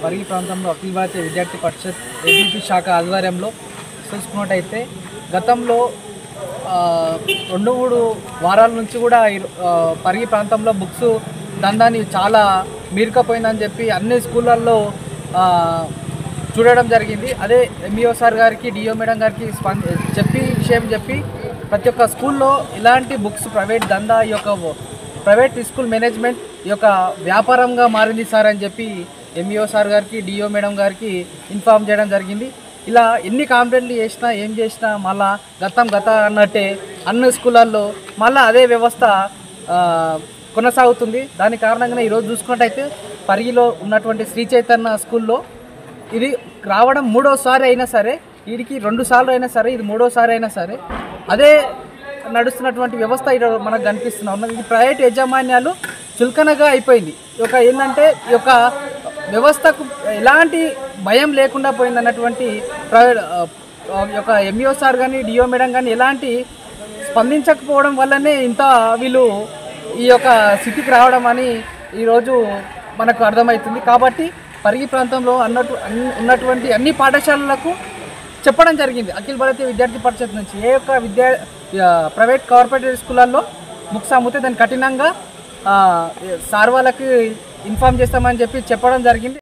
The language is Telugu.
పరిగి ప్రాంతంలో అఖిల భారతీయ విద్యార్థి పరిషత్ ఏబీపీ శాఖ ఆధ్వర్యంలో చూసుకున్నట్టయితే గతంలో 2-3 వారాల నుంచి కూడా పరిగి ప్రాంతంలో బుక్స్ దందాన్ని చాలా మీరుకపోయిందని చెప్పి అన్ని స్కూళ్ళల్లో చూడడం జరిగింది. అదే ఎంఈఓ సార్ గారికి డిఓ మేడం గారికి విషయం చెప్పి ప్రతి ఒక్క స్కూల్లో ఇలాంటి బుక్స్ ప్రైవేట్ దందా ఈ యొక్క ప్రైవేట్ స్కూల్ మేనేజ్మెంట్ ఈ యొక్క వ్యాపారంగా మారింది సార్ అని చెప్పి ఎంఈఓ సార్ గారికి డిఓ మేడం గారికి ఇన్ఫార్మ్ చేయడం జరిగింది. ఇలా ఎన్ని కంప్లైంట్లు చేసినా ఏం చేసినా మళ్ళా గత అన్నట్టే అన్ని స్కూళ్ళల్లో మళ్ళీ అదే వ్యవస్థ కొనసాగుతుంది. దాని కారణంగానే ఈరోజు చూసుకున్నట్టయితే పరిగిలో ఉన్నటువంటి శ్రీ చైతన్య స్కూల్లో ఇది రావడం 3వసారి అయినా సరే, వీడికి 2 సార్లు అయినా సరే, ఇది 3వసారి అయినా సరే అదే నడుస్తున్నటువంటి వ్యవస్థ ఇక్కడ మనకు కనిపిస్తున్నా ఉన్నది. ఇది ప్రైవేట్ యాజమాన్యాలు చులకనగా అయిపోయింది. ఈ యొక్క ఏంటంటే ఈ యొక్క వ్యవస్థకు ఎలాంటి భయం లేకుండా పోయింది అన్నటువంటి ప్రైవేట్ యొక్క ఎంఈఓ సార్ కానీ డిఓ మేడం కానీ ఎలాంటి స్పందించకపోవడం వల్లనే ఇంత వీళ్ళు ఈ యొక్క స్థితికి రావడం అని ఈరోజు మనకు అర్థమవుతుంది. కాబట్టి పరిగి ప్రాంతంలో ఉన్నటువంటి అన్ని పాఠశాలలకు చెప్పడం జరిగింది అఖిల భారతీయ విద్యార్థి పరిషత్ నుంచి. ఏ యొక్క ప్రైవేట్ కార్పొరేట్ స్కూళ్ళల్లో బుక్స్ అమ్మితే దాన్ని కఠినంగా సార్ వాళ్ళకి ఇన్ఫార్మ్ చేస్తామని చెప్పి చెప్పడం జరిగింది.